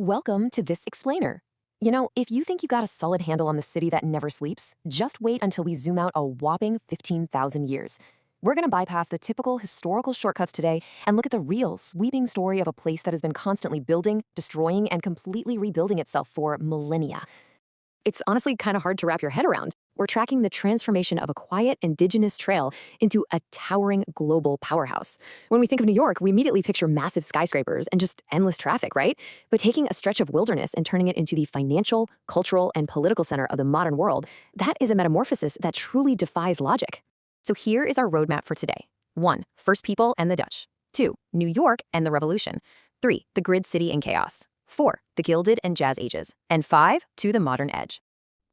Welcome to this explainer. If you think you got a solid handle on the city that never sleeps, just wait until we zoom out a whopping 15,000 years. We're going to bypass the typical historical shortcuts today and look at the real, sweeping story of a place that has been constantly building, destroying, and completely rebuilding itself for millennia. It's honestly kind of hard to wrap your head around. We're tracking the transformation of a quiet indigenous trail into a towering global powerhouse. When we think of New York, we immediately picture massive skyscrapers and just endless traffic, right? But taking a stretch of wilderness and turning it into the financial, cultural, and political center of the modern world, that is a metamorphosis that truly defies logic. So here is our roadmap for today. 1. First people and the Dutch. 2. New York and the Revolution. 3. The grid city and chaos. 4. The Gilded and Jazz Ages. And 5. To the modern edge.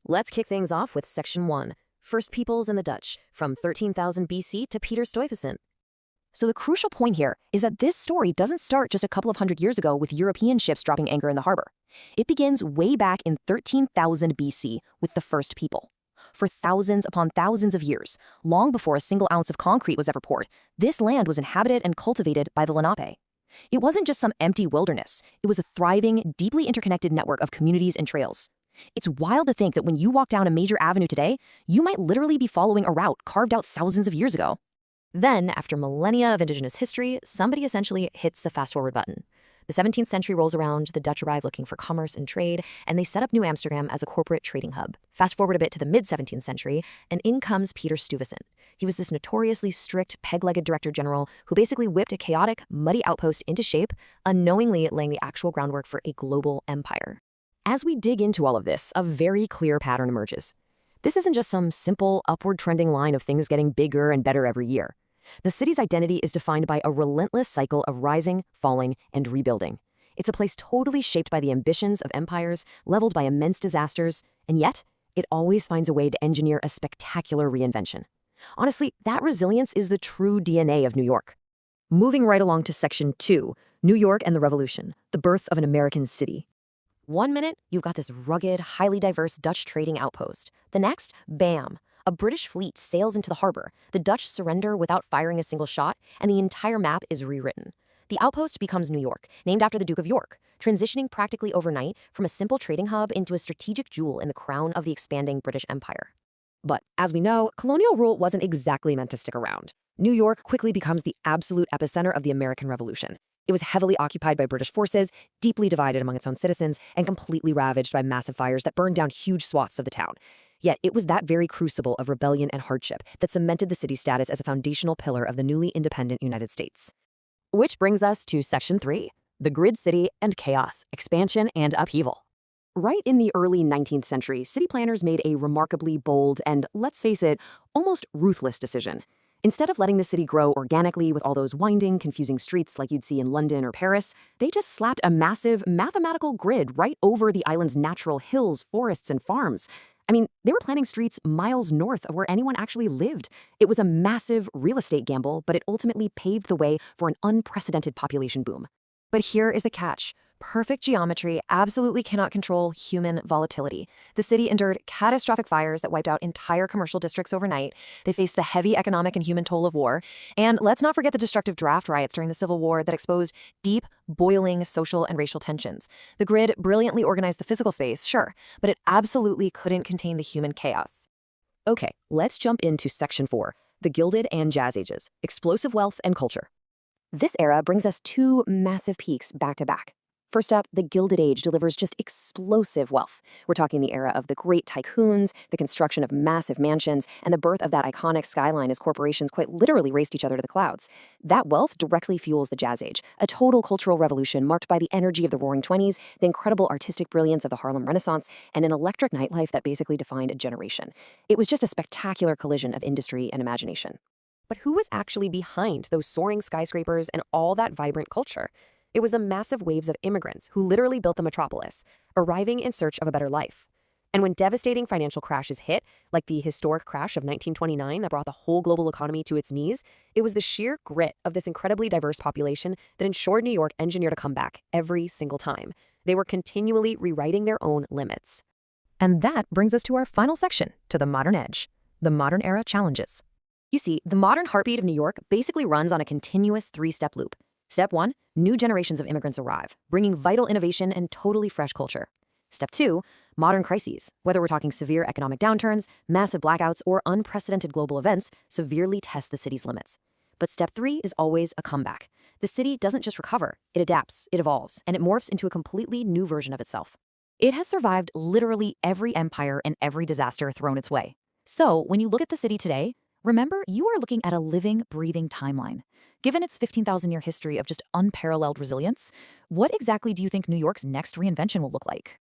Let's kick things off with Section 1, First Peoples and the Dutch, from 13,000 BC to Peter Stuyvesant. So the crucial point here is that this story doesn't start just a couple of hundred years ago with European ships dropping anchor in the harbor. It begins way back in 13,000 BC with the first people. For thousands upon thousands of years, long before a single ounce of concrete was ever poured, this land was inhabited and cultivated by the Lenape. It wasn't just some empty wilderness. It was a thriving, deeply interconnected network of communities and trails. It's wild to think that when you walk down a major avenue today, you might literally be following a route carved out thousands of years ago. Then, after millennia of indigenous history, somebody essentially hits the fast-forward button. The 17th century rolls around, the Dutch arrive looking for commerce and trade, and they set up New Amsterdam as a corporate trading hub. Fast forward a bit to the mid-17th century, and in comes Peter Stuyvesant. He was this notoriously strict, peg-legged director general who basically whipped a chaotic, muddy outpost into shape, unknowingly laying the actual groundwork for a global empire. As we dig into all of this, a very clear pattern emerges. This isn't just some simple, upward trending line of things getting bigger and better every year. The city's identity is defined by a relentless cycle of rising, falling, and rebuilding. It's a place totally shaped by the ambitions of empires, leveled by immense disasters, and yet, it always finds a way to engineer a spectacular reinvention. Honestly, that resilience is the true DNA of New York. Moving right along to Section 2, New York and the Revolution, the birth of an American city. 1 minute, you've got this rugged, highly diverse Dutch trading outpost. The next, bam! A British fleet sails into the harbor, the Dutch surrender without firing a single shot, and the entire map is rewritten. The outpost becomes New York, named after the Duke of York, transitioning practically overnight from a simple trading hub into a strategic jewel in the crown of the expanding British Empire. But, as we know, colonial rule wasn't exactly meant to stick around. New York quickly becomes the absolute epicenter of the American Revolution. It was heavily occupied by British forces, deeply divided among its own citizens, and completely ravaged by massive fires that burned down huge swaths of the town. Yet it was that very crucible of rebellion and hardship that cemented the city's status as a foundational pillar of the newly independent United States. Which brings us to Section 3, the grid city and chaos, expansion and upheaval. Right in the early 19th century, city planners made a remarkably bold and, let's face it, almost ruthless decision. Instead of letting the city grow organically with all those winding, confusing streets like you'd see in London or Paris, they just slapped a massive mathematical grid right over the island's natural hills, forests, and farms. I mean, they were planning streets miles north of where anyone actually lived. It was a massive real estate gamble, but it ultimately paved the way for an unprecedented population boom. But here is the catch. Perfect geometry absolutely cannot control human volatility. The city endured catastrophic fires that wiped out entire commercial districts overnight. They faced the heavy economic and human toll of war. And let's not forget the destructive draft riots during the Civil War that exposed deep, boiling social and racial tensions. The grid brilliantly organized the physical space, sure, but it absolutely couldn't contain the human chaos. Okay, let's jump into Section 4, the Gilded and Jazz Ages, explosive wealth and culture. This era brings us two massive peaks back to back. First up, the Gilded Age delivers just explosive wealth. We're talking the era of the great tycoons, the construction of massive mansions, and the birth of that iconic skyline as corporations quite literally raced each other to the clouds. That wealth directly fuels the Jazz Age, a total cultural revolution marked by the energy of the Roaring Twenties, the incredible artistic brilliance of the Harlem Renaissance, and an electric nightlife that basically defined a generation. It was just a spectacular collision of industry and imagination. But who was actually behind those soaring skyscrapers and all that vibrant culture? It was the massive waves of immigrants who literally built the metropolis, arriving in search of a better life. And when devastating financial crashes hit, like the historic crash of 1929 that brought the whole global economy to its knees, it was the sheer grit of this incredibly diverse population that ensured New York engineered a comeback every single time. They were continually rewriting their own limits. And that brings us to our final section, to the modern edge, the modern era challenges. You see, the modern heartbeat of New York basically runs on a continuous three-step loop. Step 1, new generations of immigrants arrive, bringing vital innovation and totally fresh culture. Step 2, modern crises, whether we're talking severe economic downturns, massive blackouts, or unprecedented global events, severely test the city's limits. But step 3 is always a comeback. The city doesn't just recover, it adapts, it evolves, and it morphs into a completely new version of itself. It has survived literally every empire and every disaster thrown its way. So, when you look at the city today, remember you are looking at a living, breathing timeline. Given its 15,000-year history of just unparalleled resilience, what exactly do you think New York's next reinvention will look like?